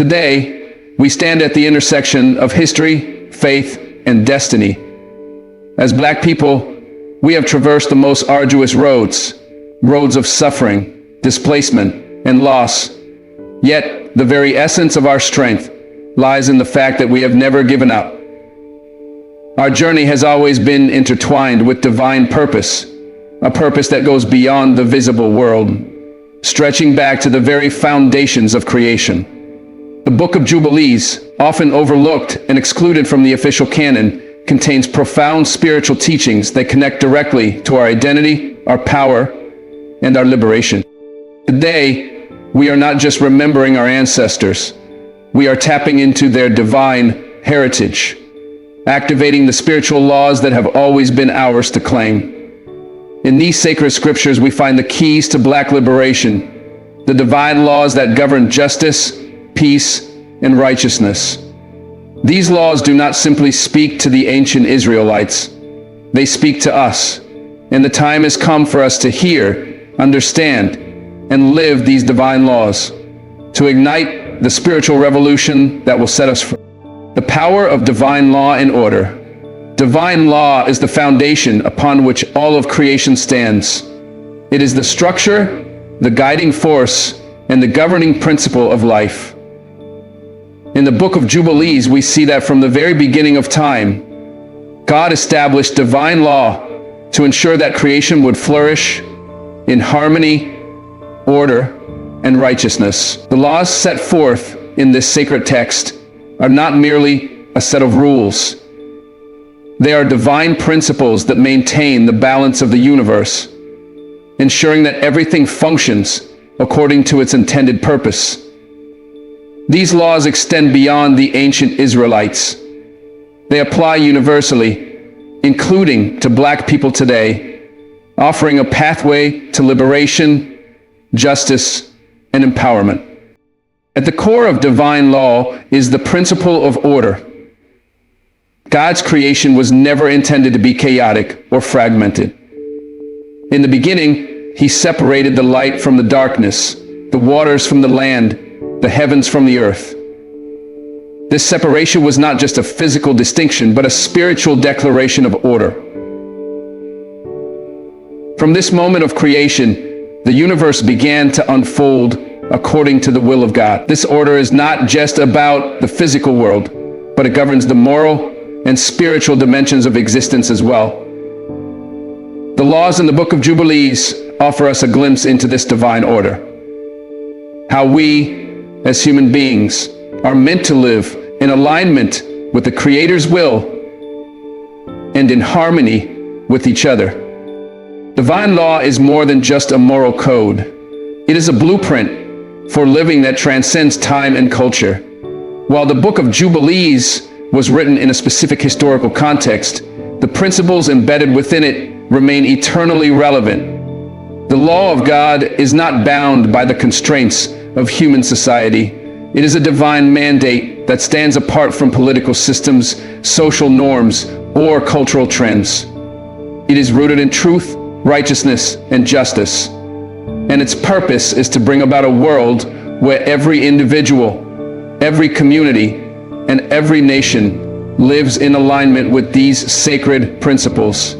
Today, we stand at the intersection of history, faith, and destiny. As Black people, we have traversed the most arduous roads of suffering, displacement, and loss. Yet, the very essence of our strength lies in the fact that we have never given up. Our journey has always been intertwined with divine purpose, a purpose that goes beyond the visible world, stretching back to the very foundations of creation. The Book of Jubilees, often overlooked and excluded from the official canon, contains profound spiritual teachings that connect directly to our identity, our power, and our liberation. Today, we are not just remembering our ancestors, we are tapping into their divine heritage, activating the spiritual laws that have always been ours to claim. In these sacred scriptures, we find the keys to Black liberation, the divine laws that govern justice, peace, and righteousness. These laws do not simply speak to the ancient Israelites, they speak to us, and the time has come for us to hear, understand, and live these divine laws, to ignite the spiritual revolution that will set us free. The power of divine law and order. Divine law is the foundation upon which all of creation stands. It is the structure, the guiding force, and the governing principle of life. In the Book of Jubilees, we see that from the very beginning of time, God established divine law to ensure that creation would flourish in harmony, order, and righteousness. The laws set forth in this sacred text are not merely a set of rules. They are divine principles that maintain the balance of the universe, ensuring that everything functions according to its intended purpose. These laws extend beyond the ancient Israelites. They apply universally, including to Black people today, offering a pathway to liberation, justice, and empowerment. At the core of divine law is the principle of order. God's creation was never intended to be chaotic or fragmented. In the beginning, He separated the light from the darkness, the waters from the land, the heavens from the earth. This separation was not just a physical distinction, but a spiritual declaration of order. From this moment of creation, the universe began to unfold according to the will of God. This order is not just about the physical world, but it governs the moral and spiritual dimensions of existence as well. The laws in the Book of Jubilees offer us a glimpse into this divine order. How we, as human beings, are meant to live in alignment with the Creator's will and in harmony with each other. Divine law is more than just a moral code. It is a blueprint for living that transcends time and culture. While the Book of Jubilees was written in a specific historical context, the principles embedded within it remain eternally relevant. The law of God is not bound by the constraints of human society. It is a divine mandate that stands apart from political systems, social norms, or cultural trends. It is rooted in truth, righteousness, and justice. And its purpose is to bring about a world where every individual, every community, and every nation lives in alignment with these sacred principles.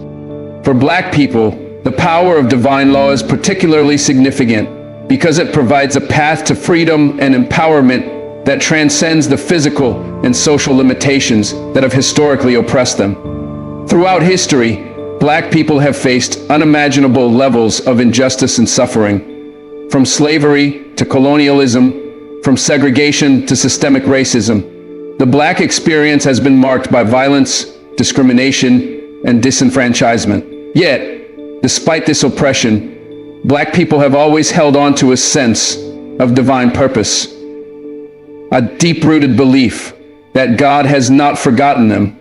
For Black people, the power of divine law is particularly significant because it provides a path to freedom and empowerment that transcends the physical and social limitations that have historically oppressed them. Throughout history, Black people have faced unimaginable levels of injustice and suffering, from slavery to colonialism, from segregation to systemic racism. The Black experience has been marked by violence, discrimination, and disenfranchisement. Yet, despite this oppression, Black people have always held on to a sense of divine purpose, a deep-rooted belief that God has not forgotten them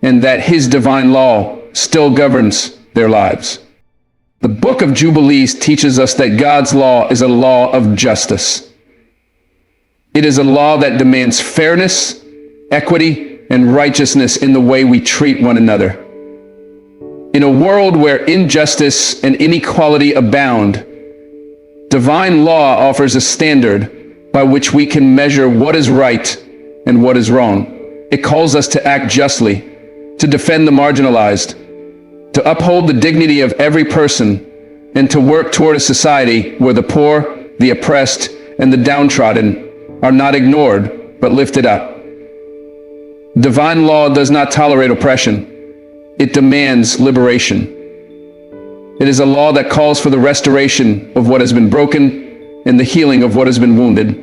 and that His divine law still governs their lives. The Book of Jubilees teaches us that God's law is a law of justice. It is a law that demands fairness, equity, and righteousness in the way we treat one another. In a world where injustice and inequality abound, divine law offers a standard by which we can measure what is right and what is wrong. It calls us to act justly, to defend the marginalized, to uphold the dignity of every person, and to work toward a society where the poor, the oppressed, and the downtrodden are not ignored, but lifted up. Divine law does not tolerate oppression. It demands liberation. It is a law that calls for the restoration of what has been broken and the healing of what has been wounded.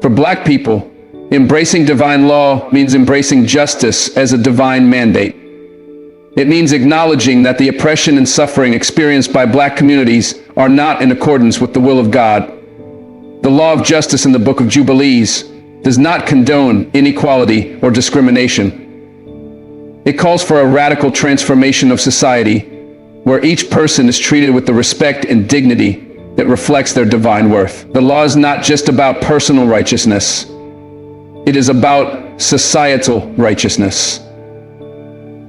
For Black people, embracing divine law means embracing justice as a divine mandate. It means acknowledging that the oppression and suffering experienced by Black communities are not in accordance with the will of God. The law of justice in the Book of Jubilees does not condone inequality or discrimination. It calls for a radical transformation of society where each person is treated with the respect and dignity that reflects their divine worth. The law is not just about personal righteousness. It is about societal righteousness.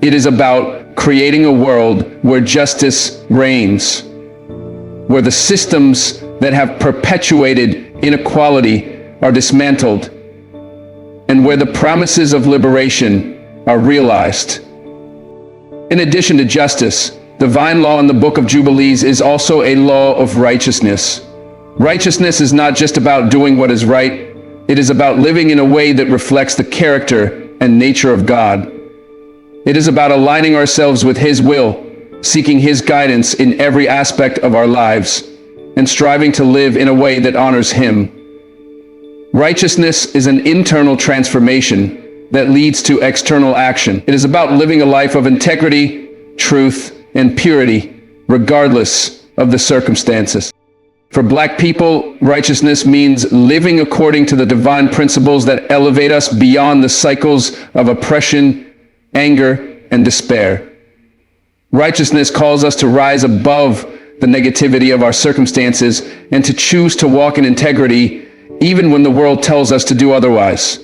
It is about creating a world where justice reigns, where the systems that have perpetuated inequality are dismantled, and where the promises of liberation are realized. In addition to justice, divine law in the Book of Jubilees is also a law of righteousness. Righteousness is not just about doing what is right. It is about living in a way that reflects the character and nature of God. It is about aligning ourselves with His will, seeking His guidance in every aspect of our lives, and striving to live in a way that honors Him. Righteousness is an internal transformation that leads to external action. It is about living a life of integrity, truth, and purity, regardless of the circumstances. For Black people, righteousness means living according to the divine principles that elevate us beyond the cycles of oppression, anger, and despair. Righteousness calls us to rise above the negativity of our circumstances and to choose to walk in integrity even when the world tells us to do otherwise.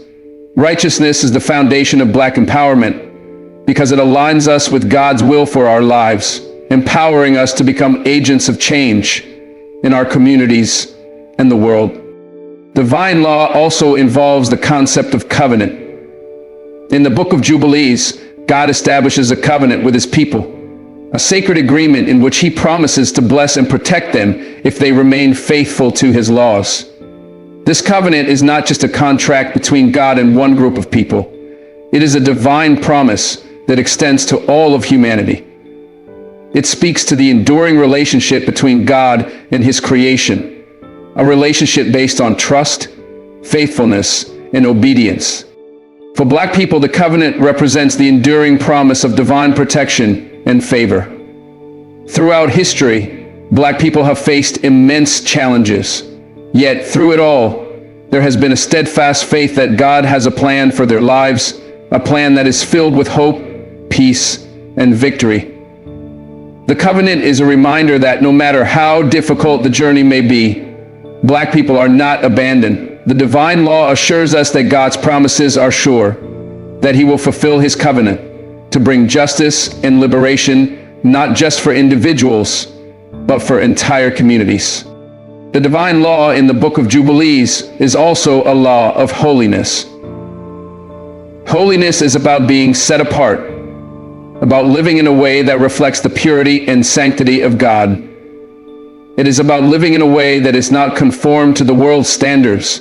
Righteousness is the foundation of Black empowerment because it aligns us with God's will for our lives, empowering us to become agents of change in our communities and the world. Divine law also involves the concept of covenant. In the Book of Jubilees, God establishes a covenant with His people, a sacred agreement in which He promises to bless and protect them if they remain faithful to His laws. This covenant is not just a contract between God and one group of people. It is a divine promise that extends to all of humanity. It speaks to the enduring relationship between God and His creation, a relationship based on trust, faithfulness, and obedience. For Black people, the covenant represents the enduring promise of divine protection and favor. Throughout history, Black people have faced immense challenges. Yet through it all, there has been a steadfast faith that God has a plan for their lives, a plan that is filled with hope, peace, and victory. The covenant is a reminder that no matter how difficult the journey may be, Black people are not abandoned. The divine law assures us that God's promises are sure, that He will fulfill His covenant to bring justice and liberation, not just for individuals, but for entire communities. The divine law in the Book of Jubilees is also a law of holiness. Holiness is about being set apart, about living in a way that reflects the purity and sanctity of God. It is about living in a way that is not conformed to the world's standards,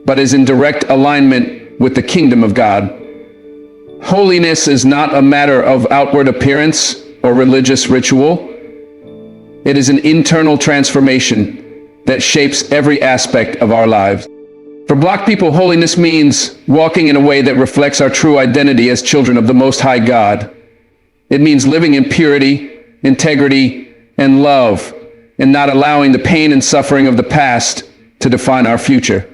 but is in direct alignment with the kingdom of God. Holiness is not a matter of outward appearance or religious ritual. It is an internal transformation that shapes every aspect of our lives. For Black people, holiness means walking in a way that reflects our true identity as children of the Most High God. It means living in purity, integrity, and love, and not allowing the pain and suffering of the past to define our future.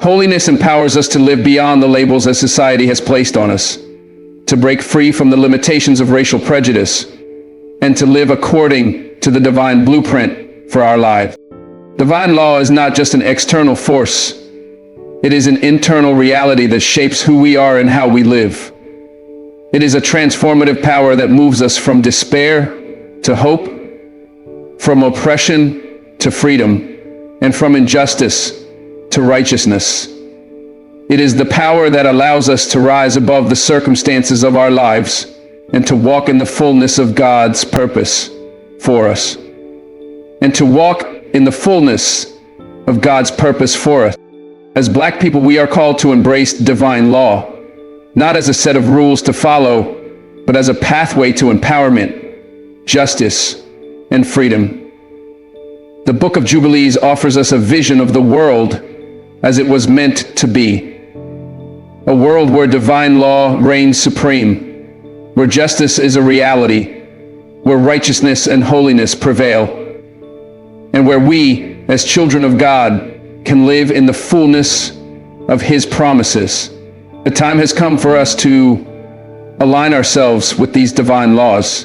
Holiness empowers us to live beyond the labels that society has placed on us, to break free from the limitations of racial prejudice, and to live according to the divine blueprint for our lives. Divine law is not just an external force. It is an internal reality that shapes who we are and how we live. It is a transformative power that moves us from despair to hope, from oppression to freedom, and from injustice to righteousness. It is the power that allows us to rise above the circumstances of our lives and to walk in the fullness of God's purpose for us. And to walk in the fullness of God's purpose for us. As Black people, we are called to embrace divine law, not as a set of rules to follow, but as a pathway to empowerment, justice, and freedom. The Book of Jubilees offers us a vision of the world as it was meant to be. A world where divine law reigns supreme, where justice is a reality, where righteousness and holiness prevail, and where we, as children of God, can live in the fullness of His promises. The time has come for us to align ourselves with these divine laws,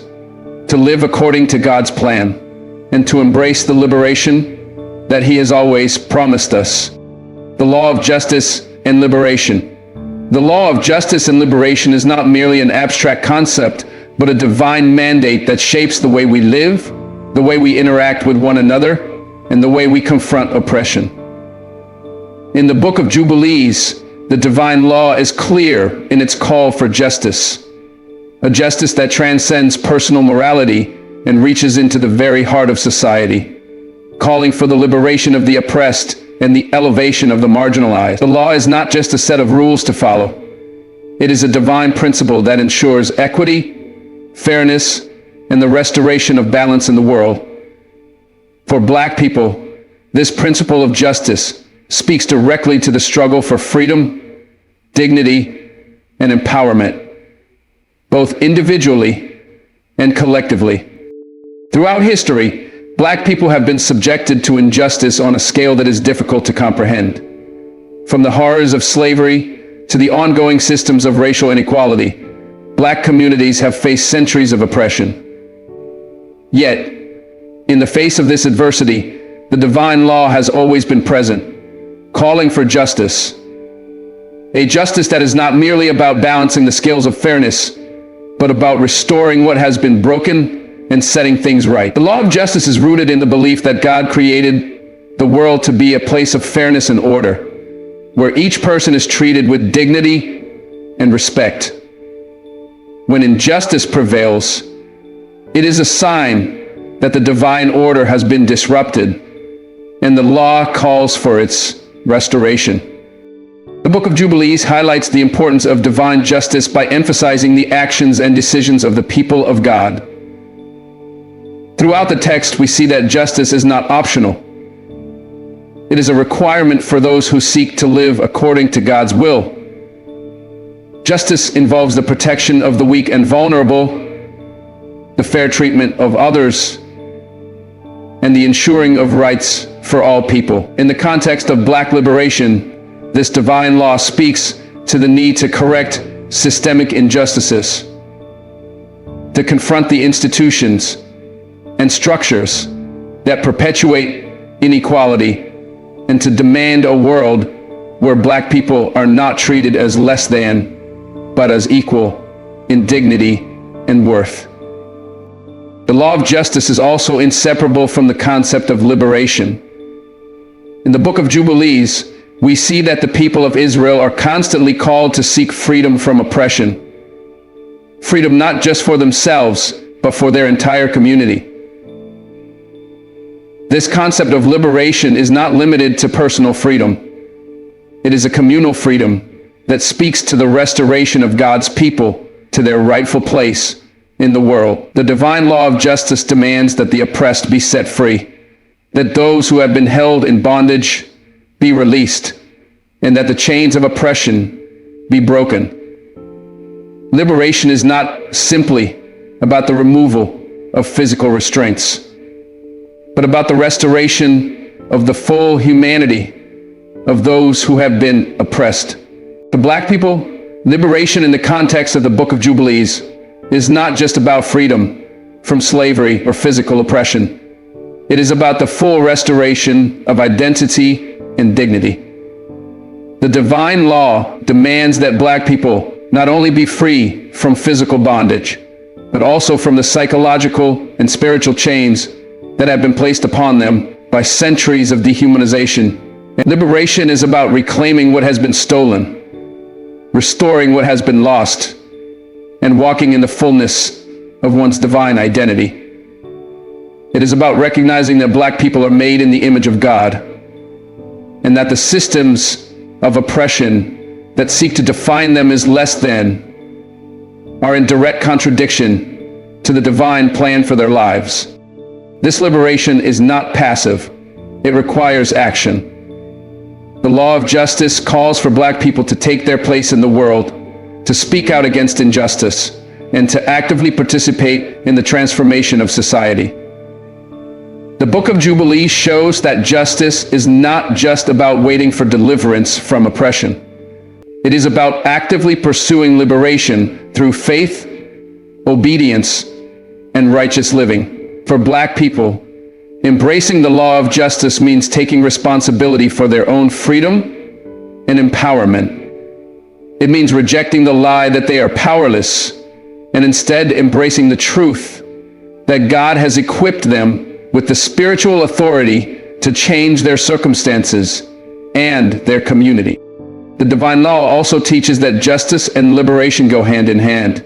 to live according to God's plan, and to embrace the liberation that He has always promised us. The law of justice and liberation. The law of justice and liberation is not merely an abstract concept, but a divine mandate that shapes the way we live, the way we interact with one another, and the way we confront oppression. In the Book of Jubilees, the divine law is clear in its call for justice, a justice that transcends personal morality and reaches into the very heart of society, calling for the liberation of the oppressed and the elevation of the marginalized. The law is not just a set of rules to follow. It is a divine principle that ensures equity, fairness, and the restoration of balance in the world. For Black people, this principle of justice speaks directly to the struggle for freedom, dignity, and empowerment, both individually and collectively. Throughout history, Black people have been subjected to injustice on a scale that is difficult to comprehend. From the horrors of slavery to the ongoing systems of racial inequality, Black communities have faced centuries of oppression. Yet, in the face of this adversity, the divine law has always been present, calling for justice. A justice that is not merely about balancing the scales of fairness, but about restoring what has been broken and setting things right. The law of justice is rooted in the belief that God created the world to be a place of fairness and order, where each person is treated with dignity and respect. When injustice prevails, it is a sign that the divine order has been disrupted, and the law calls for its restoration. The Book of Jubilees highlights the importance of divine justice by emphasizing the actions and decisions of the people of God. Throughout the text, we see that justice is not optional. It is a requirement for those who seek to live according to God's will. Justice involves the protection of the weak and vulnerable, the fair treatment of others, and the ensuring of rights for all people. In the context of Black liberation, this divine law speaks to the need to correct systemic injustices, to confront the institutions and structures that perpetuate inequality, and to demand a world where Black people are not treated as less than, but as equal in dignity and worth. The law of justice is also inseparable from the concept of liberation. In the Book of Jubilees, we see that the people of Israel are constantly called to seek freedom from oppression. Freedom not just for themselves, but for their entire community. This concept of liberation is not limited to personal freedom. It is a communal freedom that speaks to the restoration of God's people to their rightful place in the world. The divine law of justice demands that the oppressed be set free, that those who have been held in bondage be released, and that the chains of oppression be broken. Liberation is not simply about the removal of physical restraints, but about the restoration of the full humanity of those who have been oppressed. For Black people, liberation in the context of the Book of Jubilees is not just about freedom from slavery or physical oppression. It is about the full restoration of identity and dignity. The divine law demands that Black people not only be free from physical bondage, but also from the psychological and spiritual chains that have been placed upon them by by centuries of dehumanization. Liberation is about reclaiming what has been stolen, restoring what has been lost, and walking in the fullness of one's divine identity. It is about recognizing that Black people are made in the image of God, and that the systems of oppression that seek to define them as less than are in direct contradiction to the divine plan for their lives. This liberation is not passive. It requires action. The law of justice calls for Black people to take their place in the world, to speak out against injustice, and to actively participate in the transformation of society. The Book of Jubilees shows that justice is not just about waiting for deliverance from oppression. It is about actively pursuing liberation through faith, obedience, and righteous living. For Black people, embracing the law of justice means taking responsibility for their own freedom and empowerment. It means rejecting the lie that they are powerless and instead embracing the truth that God has equipped them with the spiritual authority to change their circumstances and their community. The divine law also teaches that justice and liberation go hand in hand.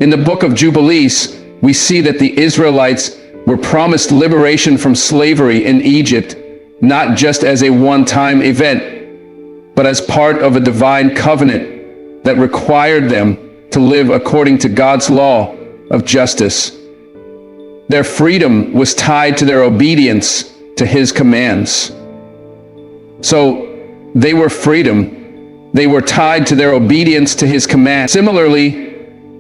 In the Book of Jubilees, we see that the Israelites were promised liberation from slavery in Egypt, not just as a one-time event, but as part of a divine covenant that required them to live according to God's law of justice. Their freedom was tied to their obedience to His commands. So they were freedom. They were tied to their obedience to His command. Similarly,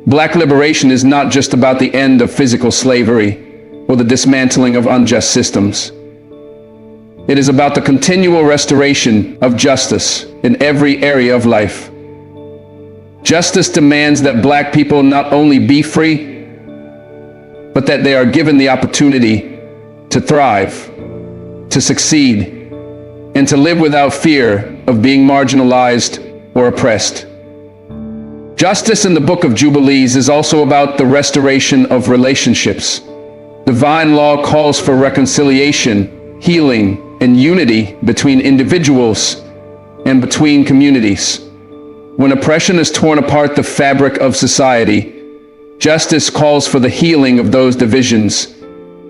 Black liberation is not just about the end of physical slavery or the dismantling of unjust systems. It is about the continual restoration of justice in every area of life. Justice demands that Black people not only be free, but that they are given the opportunity to thrive, to succeed, and to live without fear of being marginalized or oppressed. Justice in the Book of Jubilees is also about the restoration of relationships. Divine law calls for reconciliation, healing, and unity between individuals and between communities. When oppression has torn apart the fabric of society, justice calls for the healing of those divisions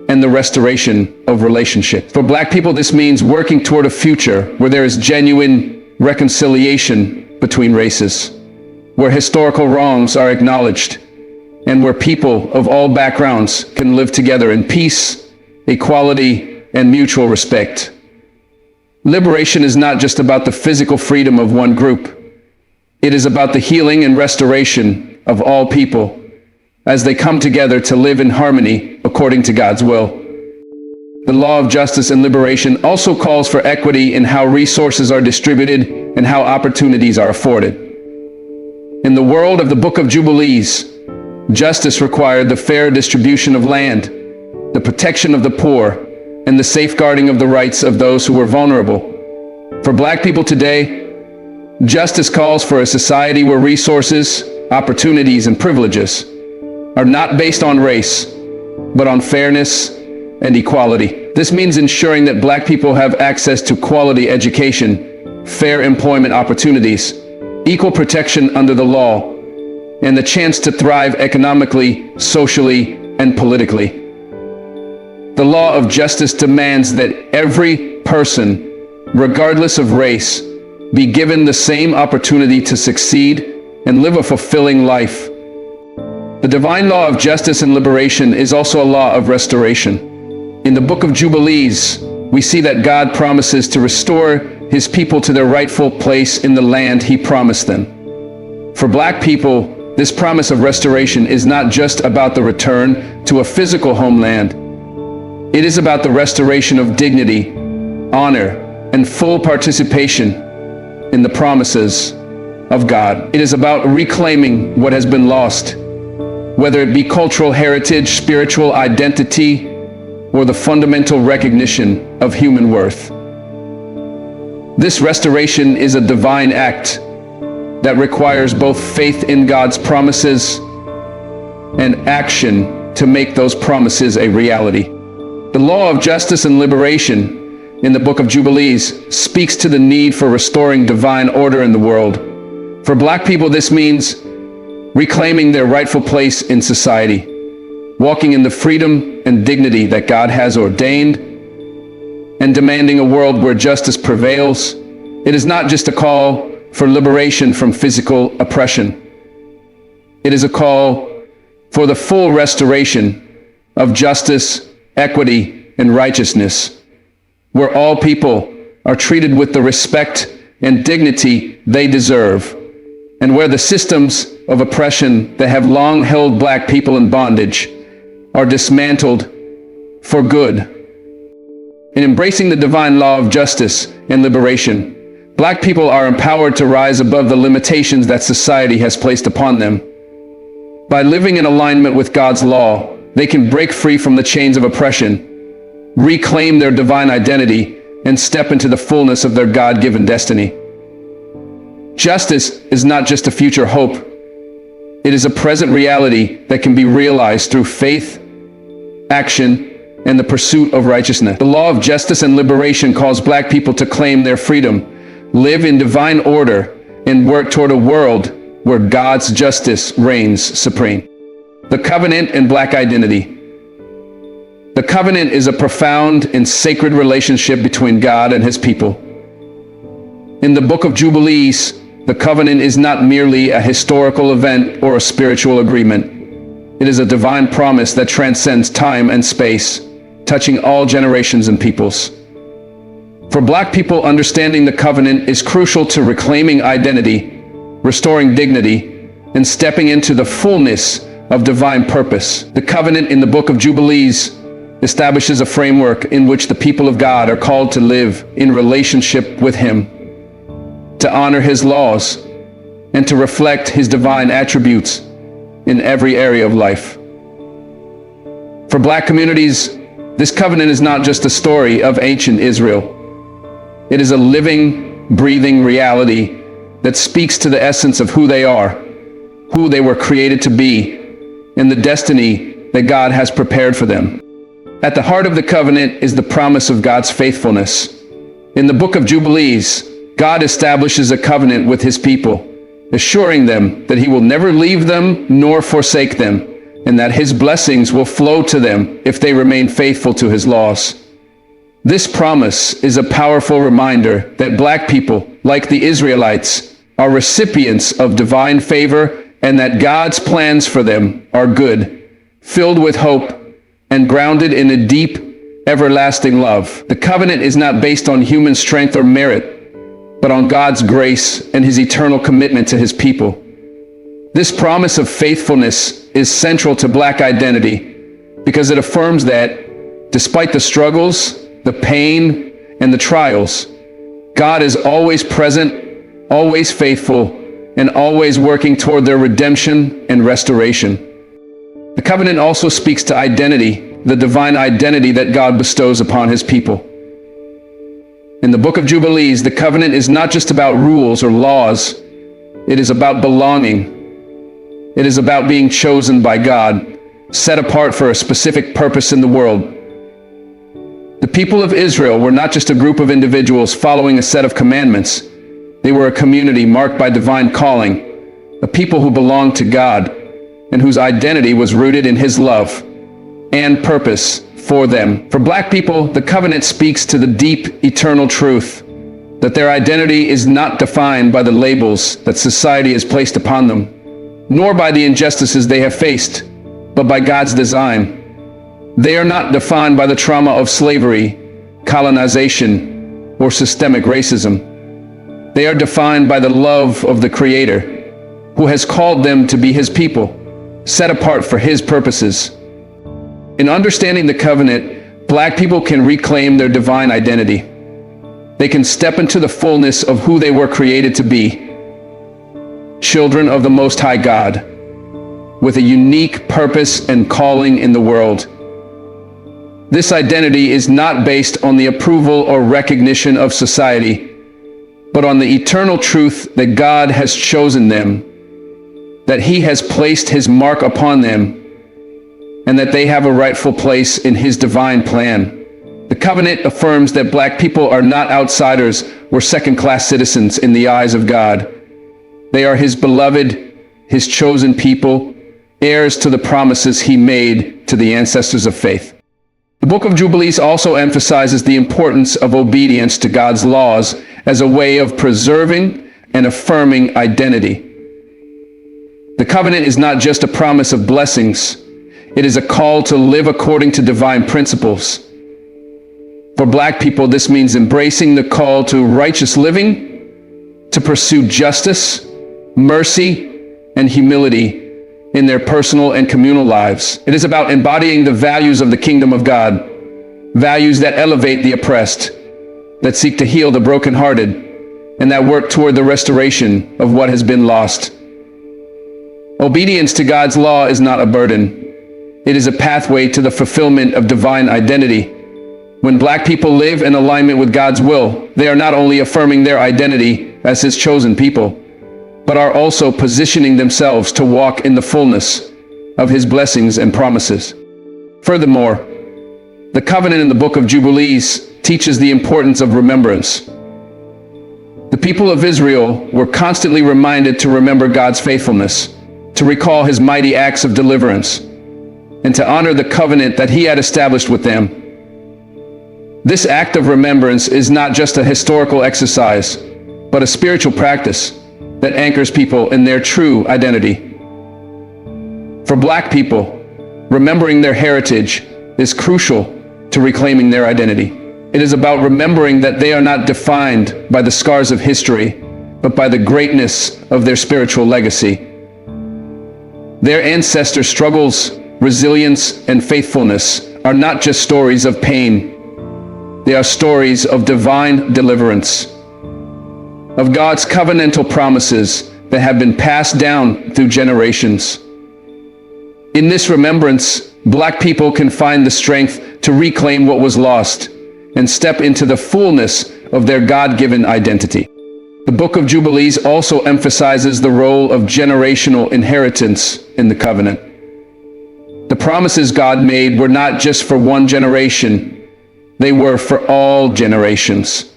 and the restoration of relationships. For Black people, this means working toward a future where there is genuine reconciliation between races, where historical wrongs are acknowledged, and where people of all backgrounds can live together in peace, equality, and mutual respect. Liberation is not just about the physical freedom of one group. It is about the healing and restoration of all people as they come together to live in harmony according to God's will. The law of justice and liberation also calls for equity in how resources are distributed and how opportunities are afforded. In the world of the Book of Jubilees, justice required the fair distribution of land, the protection of the poor, and the safeguarding of the rights of those who were vulnerable. For Black people today, justice calls for a society where resources, opportunities, and privileges are not based on race, but on fairness and equality. This means ensuring that Black people have access to quality education, fair employment opportunities, equal protection under the law, and the chance to thrive economically, socially, and politically. The law of justice demands that every person, regardless of race, be given the same opportunity to succeed and live a fulfilling life. The divine law of justice and liberation is also a law of restoration. In the Book of Jubilees, we see that God promises to restore His people to their rightful place in the land He promised them. For Black people, this promise of restoration is not just about the return to a physical homeland. It is about the restoration of dignity, honor, and full participation in the promises of God. It is about reclaiming what has been lost, whether it be cultural heritage, spiritual identity, or the fundamental recognition of human worth. This restoration is a divine act that requires both faith in God's promises and action to make those promises a reality. The law of justice and liberation in the Book of Jubilees speaks to the need for restoring divine order in the world. For Black people, this means reclaiming their rightful place in society, walking in the freedom and dignity that God has ordained, and demanding a world where justice prevails. It is not just a call for liberation from physical oppression. It is a call for the full restoration of justice, equity, and righteousness, where all people are treated with the respect and dignity they deserve, and where the systems of oppression that have long held Black people in bondage are dismantled for good. In embracing the divine law of justice and liberation, Black people are empowered to rise above the limitations that society has placed upon them. By living in alignment with God's law, they can break free from the chains of oppression, reclaim their divine identity, and step into the fullness of their God-given destiny. Justice is not just a future hope. It is a present reality that can be realized through faith, action, and the pursuit of righteousness. The law of justice and liberation calls Black people to claim their freedom, live in divine order, and work toward a world where God's justice reigns supreme. The covenant and Black identity. The covenant is a profound and sacred relationship between God and his people. In the Book of Jubilees, the covenant is not merely a historical event or a spiritual agreement. It is a divine promise that transcends time and space, touching all generations and peoples. For Black people, understanding the covenant is crucial to reclaiming identity, restoring dignity, and stepping into the fullness of divine purpose. The covenant in the Book of Jubilees establishes a framework in which the people of God are called to live in relationship with him, to honor his laws, and to reflect his divine attributes in every area of life. For Black communities, this covenant is not just a story of ancient Israel. It is a living, breathing reality that speaks to the essence of who they are, who they were created to be, and the destiny that God has prepared for them. At the heart of the covenant is the promise of God's faithfulness. In the Book of Jubilees, God establishes a covenant with his people, assuring them that he will never leave them nor forsake them, and that his blessings will flow to them if they remain faithful to his laws. This promise is a powerful reminder that Black people, like the Israelites, are recipients of divine favor, and that God's plans for them are good, filled with hope, and grounded in a deep, everlasting love. The covenant is not based on human strength or merit, but on God's grace and his eternal commitment to his people. This promise of faithfulness is central to Black identity because it affirms that, despite the struggles, the pain, and the trials, God is always present, always faithful, and always working toward their redemption and restoration. The covenant also speaks to identity, the divine identity that God bestows upon his people. In the Book of Jubilees, the covenant is not just about rules or laws. It is about belonging. It is about being chosen by God, set apart for a specific purpose in the world. The people of Israel were not just a group of individuals following a set of commandments. They were a community marked by divine calling, a people who belonged to God and whose identity was rooted in his love and purpose for them. For Black people, the covenant speaks to the deep, eternal truth that their identity is not defined by the labels that society has placed upon them, nor by the injustices they have faced, but by God's design. They are not defined by the trauma of slavery, colonization, or systemic racism. They are defined by the love of the Creator, who has called them to be his people, set apart for his purposes. In understanding the covenant, Black people can reclaim their divine identity. They can step into the fullness of who they were created to be, children of the Most High God, with a unique purpose and calling in the world. This identity is not based on the approval or recognition of society, but on the eternal truth that God has chosen them, that he has placed his mark upon them, and that they have a rightful place in his divine plan. The covenant affirms that black people are not outsiders or second-class citizens in the eyes of God. They are his beloved, his chosen people, heirs to the promises he made to the ancestors of faith. The Book of Jubilees also emphasizes the importance of obedience to God's laws as a way of preserving and affirming identity. The covenant is not just a promise of blessings, it is a call to live according to divine principles. For black people, this means embracing the call to righteous living, to pursue justice, mercy, and humility in their personal and communal lives. It is about embodying the values of the kingdom of God, values that elevate the oppressed, that seek to heal the brokenhearted, and that work toward the restoration of what has been lost. Obedience to God's law is not a burden. It is a pathway to the fulfillment of divine identity. When black people live in alignment with God's will, they are not only affirming their identity as his chosen people, but are also positioning themselves to walk in the fullness of his blessings and promises. Furthermore, the covenant in the Book of Jubilees teaches the importance of remembrance. The people of Israel were constantly reminded to remember God's faithfulness, to recall his mighty acts of deliverance, and to honor the covenant that he had established with them. This act of remembrance is not just a historical exercise, but a spiritual practice that anchors people in their true identity. For black people, remembering their heritage is crucial to reclaiming their identity. It is about remembering that they are not defined by the scars of history, but by the greatness of their spiritual legacy. Their ancestors' struggles, resilience, and faithfulness are not just stories of pain. They are stories of divine deliverance, of God's covenantal promises that have been passed down through generations. In this remembrance, black people can find the strength to reclaim what was lost and step into the fullness of their God-given identity. The Book of Jubilees also emphasizes the role of generational inheritance in the covenant. The promises God made were not just for one generation, they were for all generations.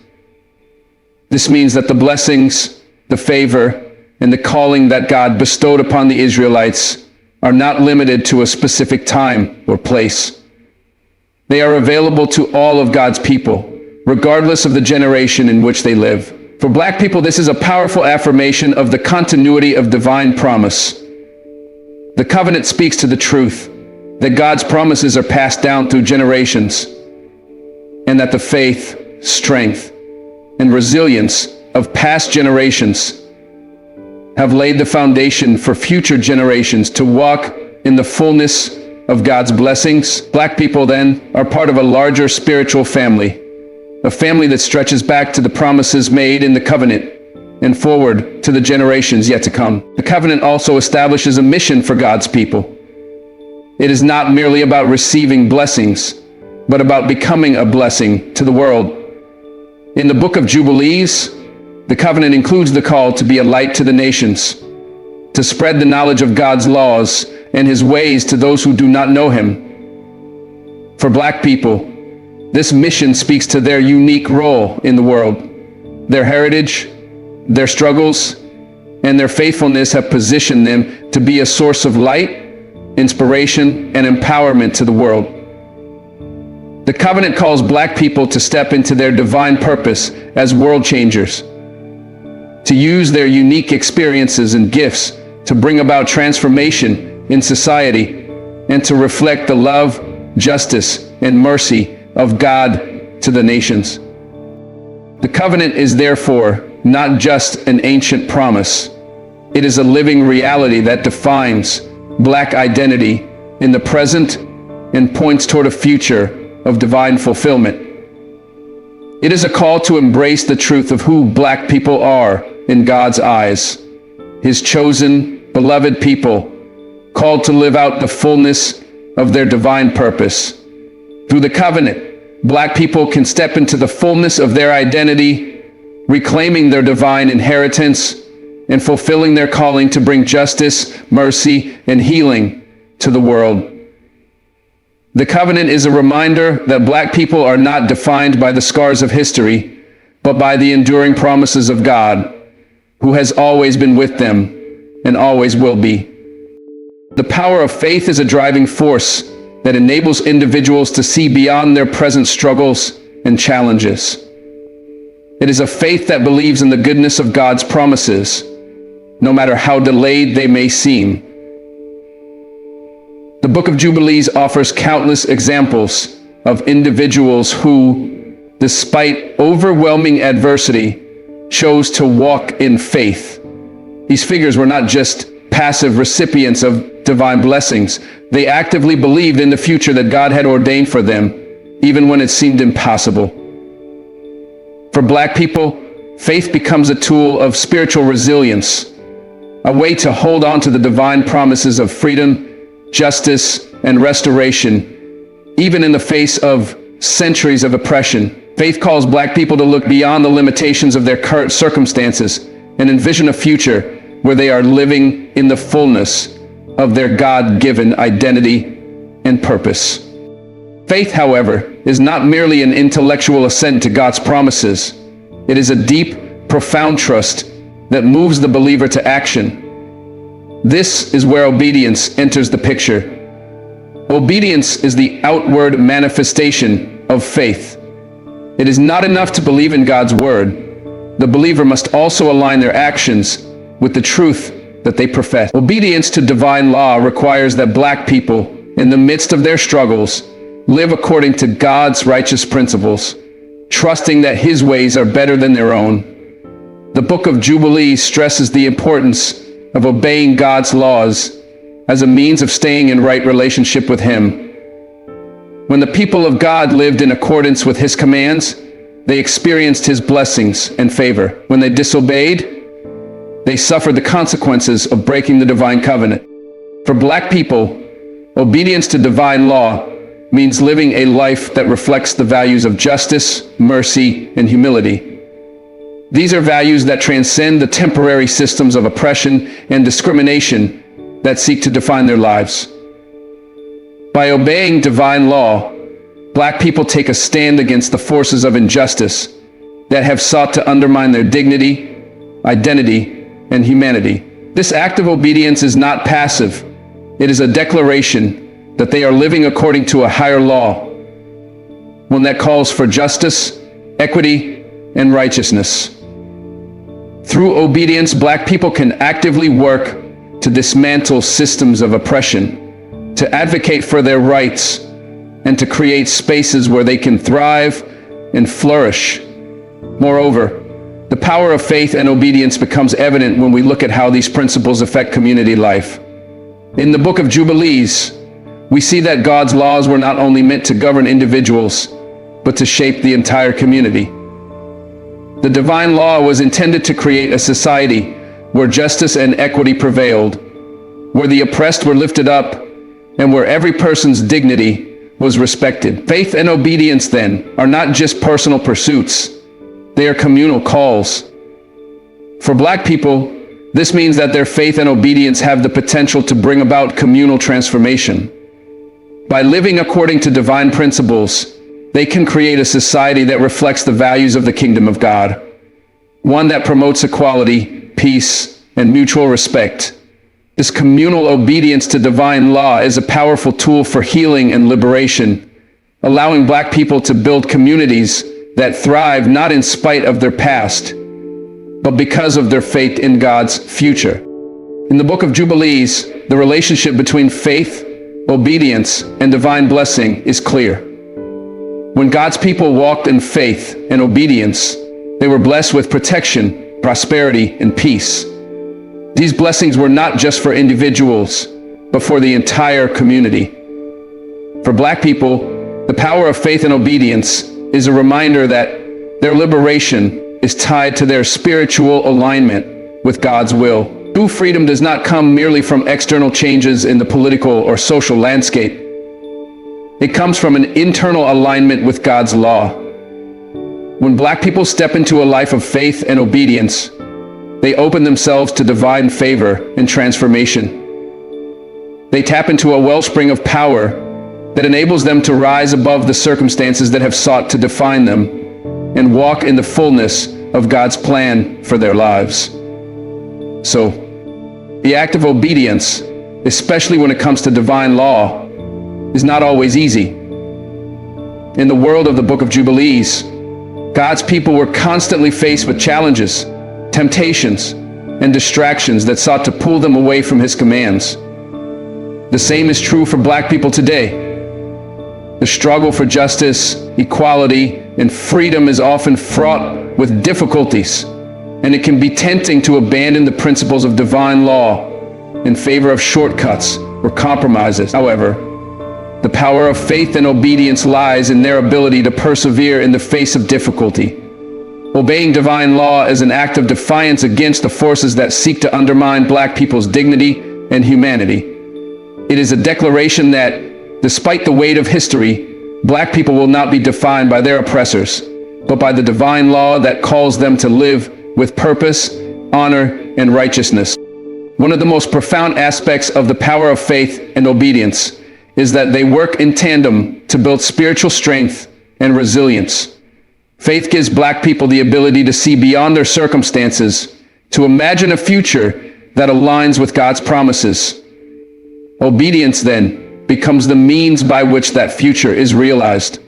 This means that the blessings, the favor, and the calling that God bestowed upon the Israelites are not limited to a specific time or place. They are available to all of God's people, regardless of the generation in which they live. For black people, this is a powerful affirmation of the continuity of divine promise. The covenant speaks to the truth that God's promises are passed down through generations, and that the faith, strength, and resilience of past generations have laid the foundation for future generations to walk in the fullness of God's blessings. Black people, then, are part of a larger spiritual family, a family that stretches back to the promises made in the covenant and forward to the generations yet to come. The covenant also establishes a mission for God's people. It is not merely about receiving blessings, but about becoming a blessing to the world. In the Book of Jubilees, the covenant includes the call to be a light to the nations, to spread the knowledge of God's laws and his ways to those who do not know him. For black people, this mission speaks to their unique role in the world. Their heritage, their struggles, and their faithfulness have positioned them to be a source of light, inspiration, and empowerment to the world. The covenant calls black people to step into their divine purpose as world changers, to use their unique experiences and gifts to bring about transformation in society and to reflect the love, justice, and mercy of God to the nations. The covenant is therefore not just an ancient promise. It is a living reality that defines black identity in the present and points toward a future of divine fulfillment. It is a call to embrace the truth of who black people are in God's eyes, his chosen, beloved people, called to live out the fullness of their divine purpose. Through the covenant, black people can step into the fullness of their identity, reclaiming their divine inheritance and fulfilling their calling to bring justice, mercy, and healing to the world. The covenant is a reminder that Black people are not defined by the scars of history, but by the enduring promises of God, who has always been with them and always will be. The power of faith is a driving force that enables individuals to see beyond their present struggles and challenges. It is a faith that believes in the goodness of God's promises, no matter how delayed they may seem. The Book of Jubilees offers countless examples of individuals who, despite overwhelming adversity, chose to walk in faith. These figures were not just passive recipients of divine blessings. They actively believed in the future that God had ordained for them, even when it seemed impossible. For Black people, faith becomes a tool of spiritual resilience, a way to hold on to the divine promises of freedom, justice, and restoration, even in the face of centuries of oppression. Faith calls Black people to look beyond the limitations of their current circumstances and envision a future where they are living in the fullness of their God-given identity and purpose. Faith, however, is not merely an intellectual assent to God's promises. It is a deep, profound trust that moves the believer to action. This is where obedience enters the picture. Obedience is the outward manifestation of faith. It is not enough to believe in God's word. The believer must also align their actions with the truth that they profess. Obedience to divine law requires that Black people, in the midst of their struggles, live according to God's righteous principles, trusting that His ways are better than their own. The Book of Jubilees stresses the importance of obeying God's laws as a means of staying in right relationship with Him. When the people of God lived in accordance with His commands, they experienced His blessings and favor. When they disobeyed, they suffered the consequences of breaking the divine covenant. For Black people, obedience to divine law means living a life that reflects the values of justice, mercy, and humility. These are values that transcend the temporary systems of oppression and discrimination that seek to define their lives. By obeying divine law, Black people take a stand against the forces of injustice that have sought to undermine their dignity, identity, and humanity. This act of obedience is not passive. It is a declaration that they are living according to a higher law, one that calls for justice, equity, and righteousness. Through obedience, Black people can actively work to dismantle systems of oppression, to advocate for their rights, and to create spaces where they can thrive and flourish. Moreover, the power of faith and obedience becomes evident when we look at how these principles affect community life. In the Book of Jubilees, we see that God's laws were not only meant to govern individuals, but to shape the entire community. The divine law was intended to create a society where justice and equity prevailed, where the oppressed were lifted up, and where every person's dignity was respected. Faith and obedience, then, are not just personal pursuits. They are communal calls. For Black people, this means that their faith and obedience have the potential to bring about communal transformation. By living according to divine principles, they can create a society that reflects the values of the kingdom of God, one that promotes equality, peace, and mutual respect. This communal obedience to divine law is a powerful tool for healing and liberation, allowing Black people to build communities that thrive not in spite of their past, but because of their faith in God's future. In the Book of Jubilees, the relationship between faith, obedience, and divine blessing is clear. When God's people walked in faith and obedience, they were blessed with protection, prosperity, and peace. These blessings were not just for individuals, but for the entire community. For Black people, the power of faith and obedience is a reminder that their liberation is tied to their spiritual alignment with God's will. True freedom does not come merely from external changes in the political or social landscape. It comes from an internal alignment with God's law. When Black people step into a life of faith and obedience, they open themselves to divine favor and transformation. They tap into a wellspring of power that enables them to rise above the circumstances that have sought to define them and walk in the fullness of God's plan for their lives. So, the act of obedience, especially when it comes to divine law, is not always easy. In the world of the Book of Jubilees, God's people were constantly faced with challenges, temptations, and distractions that sought to pull them away from His commands. The same is true for Black people today. The struggle for justice, equality, and freedom is often fraught with difficulties, and it can be tempting to abandon the principles of divine law in favor of shortcuts or compromises. However, the power of faith and obedience lies in their ability to persevere in the face of difficulty. Obeying divine law is an act of defiance against the forces that seek to undermine Black people's dignity and humanity. It is a declaration that, despite the weight of history, Black people will not be defined by their oppressors, but by the divine law that calls them to live with purpose, honor, and righteousness. One of the most profound aspects of the power of faith and obedience is that they work in tandem to build spiritual strength and resilience. Faith gives Black people the ability to see beyond their circumstances, to imagine a future that aligns with God's promises. Obedience, then, becomes the means by which that future is realized.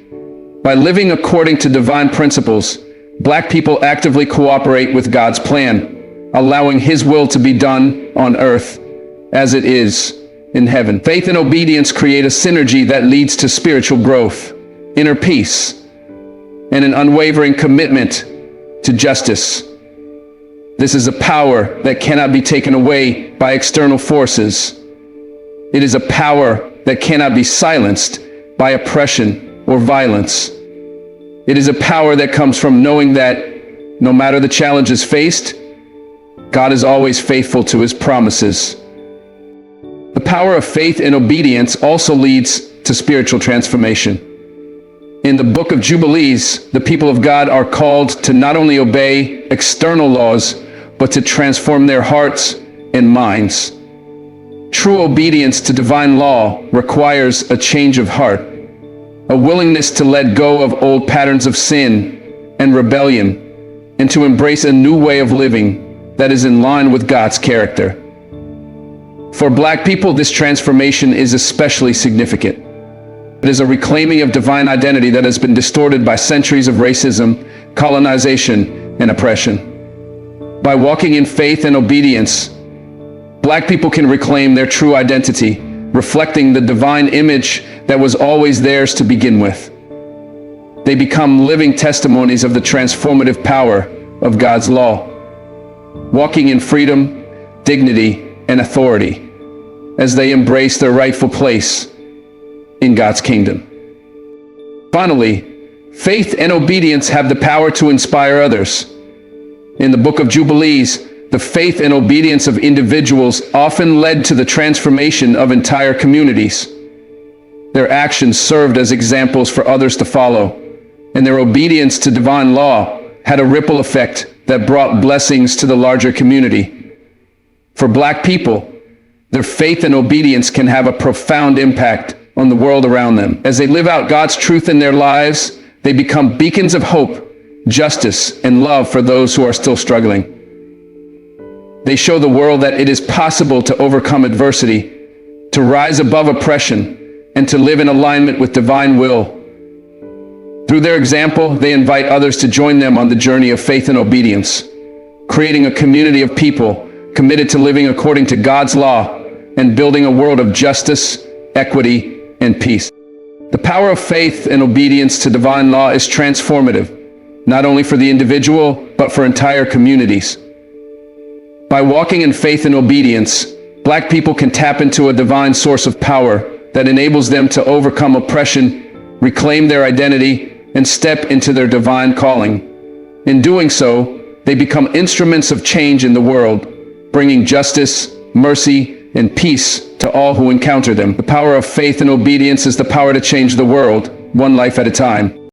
By living according to divine principles, Black people actively cooperate with God's plan, allowing His will to be done on earth as it is in heaven. Faith and obedience create a synergy that leads to spiritual growth, inner peace, and an unwavering commitment to justice. This is a power that cannot be taken away by external forces. It is a power that cannot be silenced by oppression or violence. It is a power that comes from knowing that no matter the challenges faced, God is always faithful to His promises. The power of faith and obedience also leads to spiritual transformation. In the Book of Jubilees, the people of God are called to not only obey external laws, but to transform their hearts and minds. True obedience to divine law requires a change of heart, a willingness to let go of old patterns of sin and rebellion, and to embrace a new way of living that is in line with God's character. For Black people, this transformation is especially significant. It is a reclaiming of divine identity that has been distorted by centuries of racism, colonization, and oppression. By walking in faith and obedience, Black people can reclaim their true identity, reflecting the divine image that was always theirs to begin with. They become living testimonies of the transformative power of God's law, walking in freedom, dignity, and authority as they embrace their rightful place in God's kingdom. Finally, faith and obedience have the power to inspire others. In the Book of Jubilees, the faith and obedience of individuals often led to the transformation of entire communities. Their actions served as examples for others to follow, and their obedience to divine law had a ripple effect that brought blessings to the larger community. For Black people, their faith and obedience can have a profound impact on the world around them. As they live out God's truth in their lives, they become beacons of hope, justice, and love for those who are still struggling. They show the world that it is possible to overcome adversity, to rise above oppression, and to live in alignment with divine will. Through their example, they invite others to join them on the journey of faith and obedience, creating a community of people committed to living according to God's law and building a world of justice, equity, and peace. The power of faith and obedience to divine law is transformative, not only for the individual, but for entire communities. By walking in faith and obedience, Black people can tap into a divine source of power that enables them to overcome oppression, reclaim their identity, and step into their divine calling. In doing so, they become instruments of change in the world, bringing justice, mercy, and peace to all who encounter them. The power of faith and obedience is the power to change the world, one life at a time.